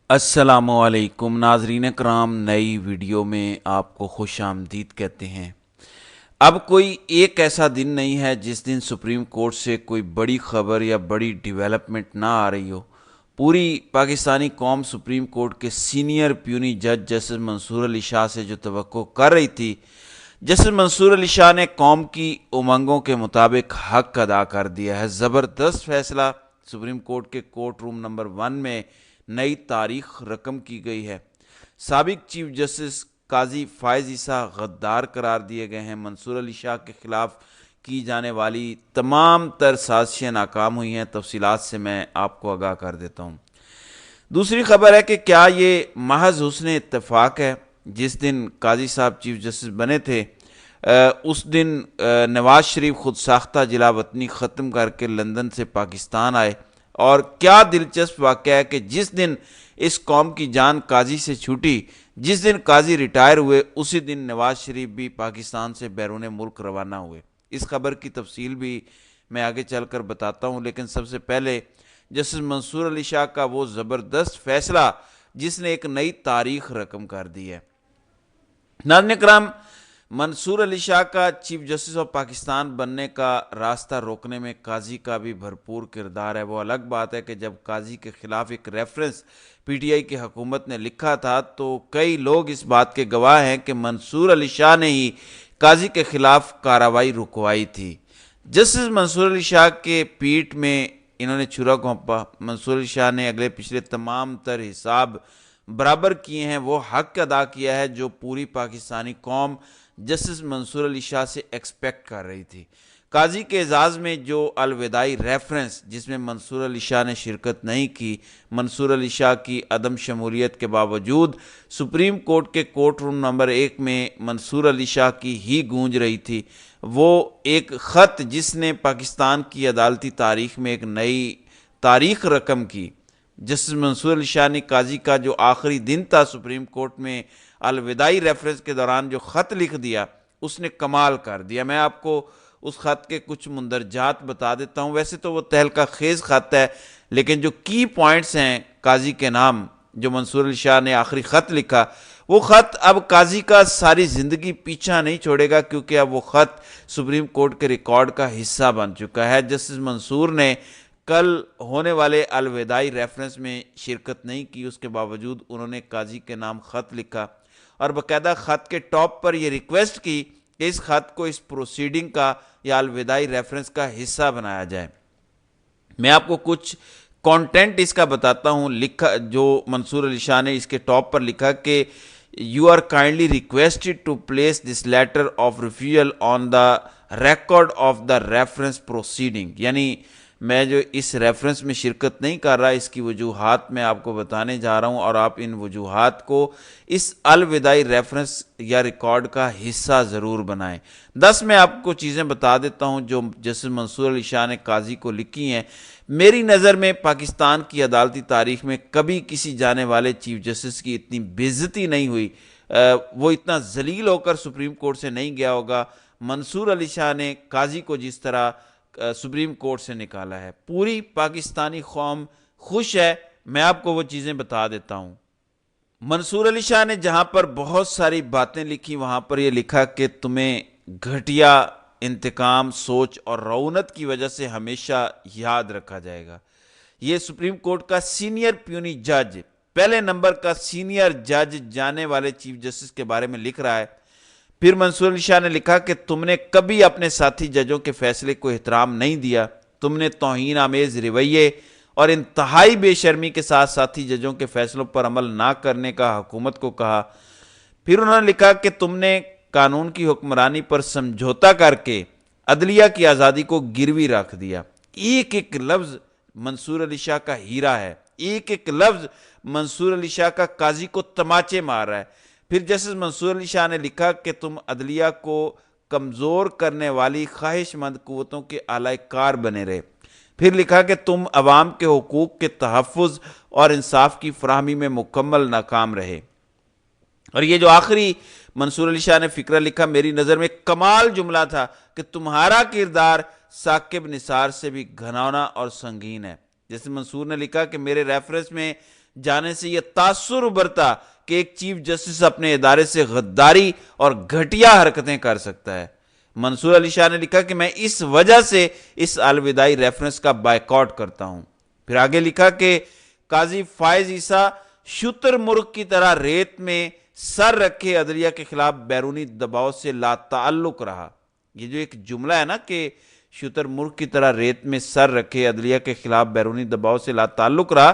السلام علیکم ناظرین کرام، نئی ویڈیو میں آپ کو خوش آمدید کہتے ہیں۔ اب کوئی ایک ایسا دن نہیں ہے جس دن سپریم کورٹ سے کوئی بڑی خبر یا بڑی ڈیولپمنٹ نہ آ رہی ہو۔ پوری پاکستانی قوم سپریم کورٹ کے سینئر پیونی جج جسٹس منصور علی شاہ سے جو توقع کر رہی تھی، جسٹس منصور علی شاہ نے قوم کی امنگوں کے مطابق حق ادا کر دیا ہے۔ زبردست فیصلہ سپریم کورٹ کے کورٹ روم نمبر 1 میں نئی تاریخ رقم کی گئی ہے۔ سابق چیف جسٹس قاضی فائز عیسیٰ غدار قرار دیے گئے ہیں۔ منصور علی شاہ کے خلاف کی جانے والی تمام تر سازشیں ناکام ہوئی ہیں۔ تفصیلات سے میں آپ کو آگاہ کر دیتا ہوں۔ دوسری خبر ہے کہ کیا یہ محض حسن اتفاق ہے؟ جس دن قاضی صاحب چیف جسٹس بنے تھے اس دن نواز شریف خود ساختہ جلا وطنی ختم کر کے لندن سے پاکستان آئے، اور کیا دلچسپ واقعہ ہے کہ جس دن اس قوم کی جان قاضی سے چھوٹی، جس دن قاضی ریٹائر ہوئے، اسی دن نواز شریف بھی پاکستان سے بیرون ملک روانہ ہوئے۔ اس خبر کی تفصیل بھی میں آگے چل کر بتاتا ہوں، لیکن سب سے پہلے جسٹس منصور علی شاہ کا وہ زبردست فیصلہ جس نے ایک نئی تاریخ رقم کر دی ہے۔ ناظرین کرام، منصور علی شاہ کا چیف جسٹس آف پاکستان بننے کا راستہ روکنے میں قاضی کا بھی بھرپور کردار ہے۔ وہ الگ بات ہے کہ جب قاضی کے خلاف ایک ریفرنس پی ٹی آئی کی حکومت نے لکھا تھا تو کئی لوگ اس بات کے گواہ ہیں کہ منصور علی شاہ نے ہی قاضی کے خلاف کارروائی رکوائی تھی۔ جسٹس منصور علی شاہ کے پیٹ میں انہوں نے چھرا گھونپا۔ منصور علی شاہ نے اگلے پچھلے تمام تر حساب برابر کیے ہیں۔ وہ حق ادا کیا ہے جو پوری پاکستانی قوم جسٹس منصور علی شاہ سے ایکسپیکٹ کر رہی تھی۔ قاضی کے اعزاز میں جو الوداعی ریفرنس جس میں منصور علی شاہ نے شرکت نہیں کی، منصور علی شاہ کی عدم شمولیت کے باوجود سپریم کورٹ کے کورٹ روم نمبر 1 میں منصور علی شاہ کی ہی گونج رہی تھی۔ وہ ایک خط جس نے پاکستان کی عدالتی تاریخ میں ایک نئی تاریخ رقم کی۔ جسٹس منصور علی شاہ نے قاضی کا جو آخری دن تھا سپریم کورٹ میں الوداعی ریفرنس کے دوران جو خط لکھ دیا، اس نے کمال کر دیا۔ میں آپ کو اس خط کے کچھ مندرجات بتا دیتا ہوں۔ ویسے تو وہ تہلکہ خیز خط ہے، لیکن جو کی پوائنٹس ہیں قاضی کے نام جو منصور علی شاہ نے آخری خط لکھا، وہ خط اب قاضی کا ساری زندگی پیچھا نہیں چھوڑے گا، کیونکہ اب وہ خط سپریم کورٹ کے ریکارڈ کا حصہ بن چکا ہے۔ جسٹس منصور نے کل ہونے والے الوداعی ریفرنس میں شرکت نہیں کی، اس کے باوجود انہوں نے قاضی کے نام خط لکھا اور باقاعدہ خط کے ٹاپ پر یہ ریکویسٹ کی کہ اس خط کو اس پروسیڈنگ کا یا الوداعی ریفرنس کا حصہ بنایا جائے۔ میں آپ کو کچھ کانٹینٹ اس کا بتاتا ہوں۔ لکھا جو منصور علی شاہ نے اس کے ٹاپ پر لکھا کہ you are kindly requested to place this letter of refusal on the record of the reference proceeding, یعنی میں جو اس ریفرنس میں شرکت نہیں کر رہا، اس کی وجوہات میں آپ کو بتانے جا رہا ہوں، اور آپ ان وجوہات کو اس الوداعی ریفرنس یا ریکارڈ کا حصہ ضرور بنائیں۔ 10 میں آپ کو چیزیں بتا دیتا ہوں جو جسٹس منصور علی شاہ نے قاضی کو لکھی ہیں۔ میری نظر میں پاکستان کی عدالتی تاریخ میں کبھی کسی جانے والے چیف جسٹس کی اتنی بے عزتی نہیں ہوئی، وہ اتنا ذلیل ہو کر سپریم کورٹ سے نہیں گیا ہوگا۔ منصور علی شاہ نے قاضی کو جس طرح سپریم کورٹ سے نکالا ہے، پوری پاکستانی قوم خوش ہے۔ میں آپ کو وہ چیزیں بتا دیتا ہوں۔ منصور علی شاہ نے جہاں پر بہت ساری باتیں لکھی، وہاں پر یہ لکھا کہ تمہیں گھٹیا انتقام سوچ اور رعونت کی وجہ سے ہمیشہ یاد رکھا جائے گا۔ یہ سپریم کورٹ کا سینئر پیونی جج، پہلے نمبر کا سینئر جج جانے والے چیف جسٹس کے بارے میں لکھ رہا ہے۔ پھر منصور علی شاہ نے لکھا کہ تم نے کبھی اپنے ساتھی ججوں کے فیصلے کو احترام نہیں دیا، تم نے توہین آمیز رویے اور انتہائی بے شرمی کے ساتھ ساتھی ججوں کے فیصلوں پر عمل نہ کرنے کا حکومت کو کہا۔ پھر انہوں نے لکھا کہ تم نے قانون کی حکمرانی پر سمجھوتا کر کے عدلیہ کی آزادی کو گروی رکھ دیا۔ ایک ایک لفظ منصور علی شاہ کا ہیرا ہے، ایک ایک لفظ منصور علی شاہ کا قاضی کو تماچے مار رہا ہے۔ پھر جسٹس منصور علی شاہ نے لکھا کہ تم عدلیہ کو کمزور کرنے والی خواہش مند قوتوں کے اعلی کار بنے رہے۔ پھر لکھا کہ تم عوام کے حقوق کے تحفظ اور انصاف کی فراہمی میں مکمل ناکام رہے۔ اور یہ جو آخری منصور علی شاہ نے فقرہ لکھا، میری نظر میں کمال جملہ تھا کہ تمہارا کردار ثاقب نثار سے بھی گھناؤنا اور سنگین ہے۔ جیسے منصور نے لکھا کہ میرے ریفرنس میں جانے سے یہ تاثر ابھرتا کہ ایک چیف جسٹس اپنے ادارے سے غداری اور گھٹیا حرکتیں کر سکتا ہے۔ منصور علی شاہ نے لکھا کہ میں اس وجہ سے اس الوداعی ریفرنس کا بائیکاٹ کرتا ہوں۔ پھر آگے لکھا کہ قاضی فائز عیسیٰ شتر مرغ کی طرح ریت میں سر رکھے عدلیہ کے خلاف بیرونی دباؤ سے لا تعلق رہا۔ یہ جو ایک جملہ ہے نا کہ شتر مرغ کی طرح ریت میں سر رکھے عدلیہ کے خلاف بیرونی دباؤ سے لا تعلق رہا،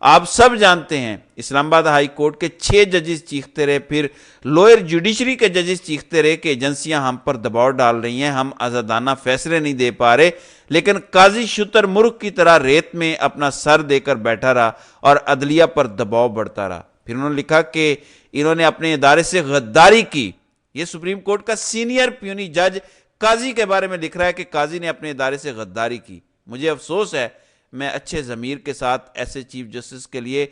آپ سب جانتے ہیں اسلام آباد ہائی کورٹ کے 6 ججز چیختے رہے، پھر لوئر جوڈیشری کے ججز چیختے رہے کہ ایجنسیاں ہم پر دباؤ ڈال رہی ہیں، ہم آزادانہ فیصلے نہیں دے پا رہے، لیکن قاضی شتر مرغ کی طرح ریت میں اپنا سر دے کر بیٹھا رہا اور عدلیہ پر دباؤ بڑھتا رہا۔ پھر انہوں نے لکھا کہ انہوں نے اپنے ادارے سے غداری کی۔ یہ سپریم کورٹ کا سینئر پیونی جج قاضی کے بارے میں لکھ رہا ہے کہ قاضی نے اپنے ادارے سے غداری کی۔ مجھے افسوس ہے، میں اچھے ضمیر کے ساتھ ایسے چیف جسٹس کے لیے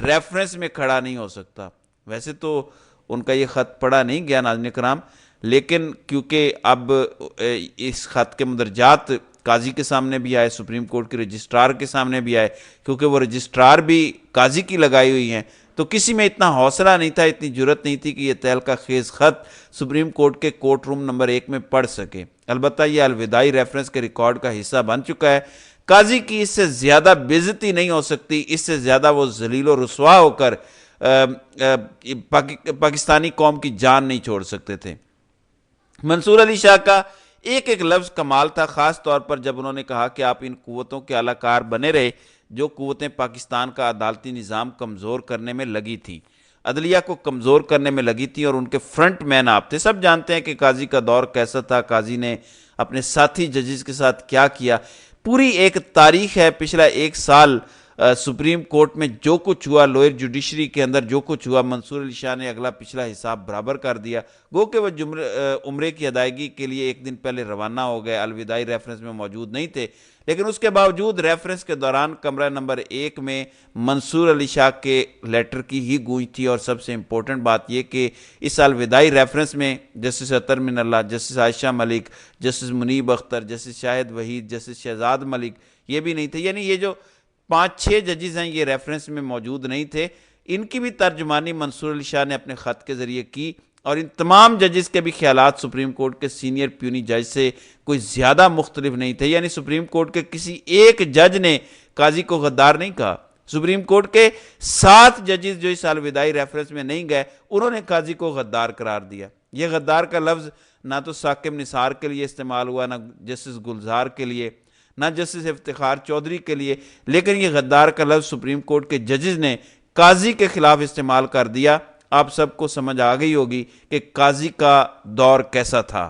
ریفرنس میں کھڑا نہیں ہو سکتا۔ ویسے تو ان کا یہ خط پڑھا نہیں گیا ناظرین کرام، لیکن کیونکہ اب اس خط کے مندرجات قاضی کے سامنے بھی آئے، سپریم کورٹ کے رجسٹرار کے سامنے بھی آئے، کیونکہ وہ رجسٹرار بھی قاضی کی لگائی ہوئی ہیں، تو کسی میں اتنا حوصلہ نہیں تھا، اتنی جرت نہیں تھی کہ یہ تہلکہ خیز خط سپریم کورٹ کے کورٹ روم نمبر 1 میں پڑھ سکے۔ البتہ یہ الوداعی ریفرنس کے ریکارڈ کا حصہ بن چکا ہے۔ قاضی کی اس سے زیادہ بےعزتی نہیں ہو سکتی، اس سے زیادہ وہ ذلیل و رسوا ہو کر پاکستانی قوم کی جان نہیں چھوڑ سکتے تھے۔ منصور علی شاہ کا ایک ایک لفظ کمال تھا، خاص طور پر جب انہوں نے کہا کہ آپ ان قوتوں کے اعلی کار بنے رہے جو قوتیں پاکستان کا عدالتی نظام کمزور کرنے میں لگی تھی، عدلیہ کو کمزور کرنے میں لگی تھی، اور ان کے فرنٹ مین آپ تھے۔ سب جانتے ہیں کہ قاضی کا دور کیسا تھا، قاضی نے اپنے ساتھی ججز کے ساتھ کیا کیا۔ پوری ایک تاریخ ہے، پچھلا 1 سال سپریم کورٹ میں جو کچھ ہوا، لوئر جوڈیشری کے اندر جو کچھ ہوا، منصور علی شاہ نے اگلا پچھلا حساب برابر کر دیا۔ گو کہ وہ عمرے کی ادائیگی کے لیے 1 دن پہلے روانہ ہو گئے، الوداعی ریفرنس میں موجود نہیں تھے، لیکن اس کے باوجود ریفرنس کے دوران کمرہ نمبر 1 میں منصور علی شاہ کے لیٹر کی ہی گونج تھی۔ اور سب سے امپورٹنٹ بات یہ کہ اس الوداعی ریفرنس میں جسٹس اطہر من اللہ، جسٹس عائشہ ملک، جسٹس منیب اختر، جسٹس شاہد وحید، جسٹس شہزاد ملک یہ بھی نہیں تھے، یعنی یہ جو 5-6 ججز ہیں یہ ریفرنس میں موجود نہیں تھے۔ ان کی بھی ترجمانی منصور علی شاہ نے اپنے خط کے ذریعے کی، اور ان تمام ججز کے بھی خیالات سپریم کورٹ کے سینئر پیونی جج سے کوئی زیادہ مختلف نہیں تھے، یعنی سپریم کورٹ کے کسی ایک جج نے قاضی کو غدار نہیں کہا۔ سپریم کورٹ کے 7 ججز جو اس الوداعی ریفرنس میں نہیں گئے، انہوں نے قاضی کو غدار قرار دیا۔ یہ غدار کا لفظ نہ تو ثاقب نثار کے لیے استعمال ہوا، نہ جسٹس گلزار کے لیے، نہ جسٹس افتخار چودھری کے لیے، لیکن یہ غدار کا لفظ سپریم کورٹ کے ججز نے قاضی کے خلاف استعمال کر دیا۔ آپ سب کو سمجھ آ گئی ہوگی کہ قاضی کا دور کیسا تھا۔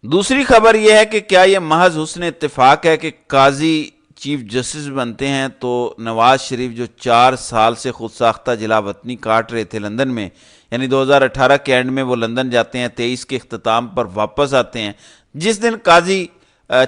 دوسری خبر یہ ہے کہ کیا یہ محض حسن اتفاق ہے کہ قاضی چیف جسٹس بنتے ہیں تو نواز شریف جو 4 سال سے خود ساختہ جلا وطنی کاٹ رہے تھے لندن میں، یعنی 2018 کے اینڈ میں وہ لندن جاتے ہیں، 23 کے اختتام پر واپس آتے ہیں، جس دن قاضی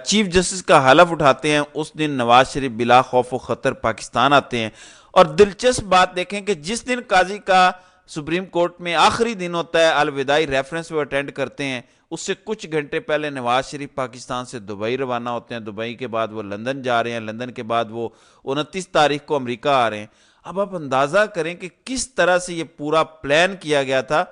چیف جسٹس کا حلف اٹھاتے ہیں اس دن نواز شریف بلا خوف و خطر پاکستان آتے ہیں۔ اور دلچسپ بات دیکھیں کہ جس دن قاضی کا سپریم کورٹ میں آخری دن ہوتا ہے، الوداعی ریفرنس وہ اٹینڈ کرتے ہیں، اس سے کچھ گھنٹے پہلے نواز شریف پاکستان سے دبئی روانہ ہوتے ہیں، دبئی کے بعد وہ لندن جا رہے ہیں، لندن کے بعد وہ 29 تاریخ کو امریکہ آ رہے ہیں۔ اب آپ اندازہ کریں کہ کس طرح سے یہ پورا پلان کیا گیا تھا،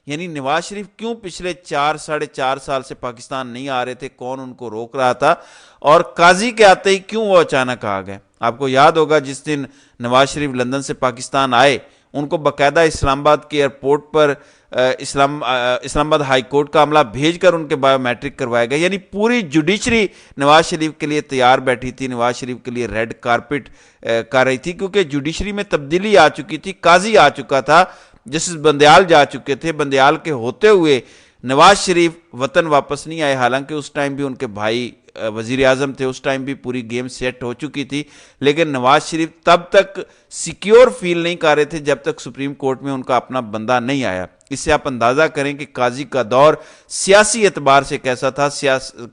یعنی نواز شریف کیوں پچھلے 4-4.5 سال سے پاکستان نہیں آ رہے تھے، کون ان کو روک رہا تھا، اور قاضی کے آتے ہی کیوں وہ اچانک آ گئے۔ آپ کو یاد ہوگا جس دن نواز شریف لندن سے پاکستان آئے، ان کو باقاعدہ اسلام آباد کے ایئرپورٹ پر اسلام آباد ہائی کورٹ کا عملہ بھیج کر ان کے بایو میٹرک کروایا گیا، یعنی پوری جوڈیشری نواز شریف کے لیے تیار بیٹھی تھی، نواز شریف کے لیے ریڈ کارپٹ کر رہی تھی، کیونکہ جوڈیشری میں تبدیلی آ چکی تھی، قاضی آ چکا تھا، جسٹس بندیال جا چکے تھے، بندیال کے ہوتے ہوئے نواز شریف وطن واپس نہیں آئے، حالانکہ اس ٹائم بھی ان کے بھائی وزیر اعظم تھے، اس ٹائم بھی پوری گیم سیٹ ہو چکی تھی، لیکن نواز شریف تب تک سیکیور فیل نہیں کر رہے تھے جب تک سپریم کورٹ میں ان کا اپنا بندہ نہیں آیا۔ اس سے آپ اندازہ کریں کہ قاضی کا دور سیاسی اعتبار سے کیسا تھا،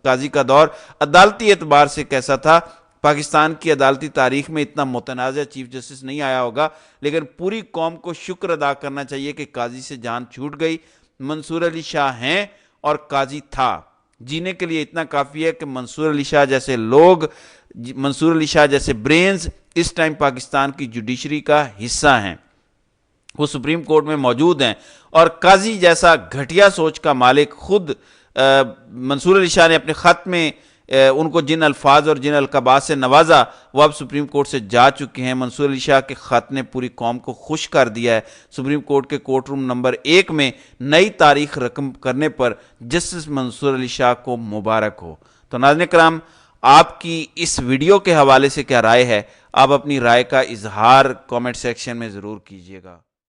قاضی کا دور عدالتی اعتبار سے کیسا تھا۔ پاکستان کی عدالتی تاریخ میں اتنا متنازع چیف جسٹس نہیں آیا ہوگا، لیکن پوری قوم کو شکر ادا کرنا چاہیے کہ قاضی سے جان چھوٹ گئی۔ منصور علی شاہ ہیں اور قاضی تھا، جینے کے لیے اتنا کافی ہے کہ منصور علی شاہ جیسے لوگ، منصور علی شاہ جیسے برینز اس ٹائم پاکستان کی جوڈیشری کا حصہ ہیں، وہ سپریم کورٹ میں موجود ہیں، اور قاضی جیسا گھٹیا سوچ کا مالک خود منصور علی شاہ نے اپنے خط میں ان کو جن الفاظ اور جن القابات سے نوازا وہ اب سپریم کورٹ سے جا چکے ہیں۔ منصور علی شاہ کے خط نے پوری قوم کو خوش کر دیا ہے۔ سپریم کورٹ کے کورٹ روم نمبر 1 میں نئی تاریخ رقم کرنے پر جسٹس منصور علی شاہ کو مبارک ہو۔ تو ناظرین کرام، آپ کی اس ویڈیو کے حوالے سے کیا رائے ہے؟ آپ اپنی رائے کا اظہار کامنٹ سیکشن میں ضرور کیجیے گا۔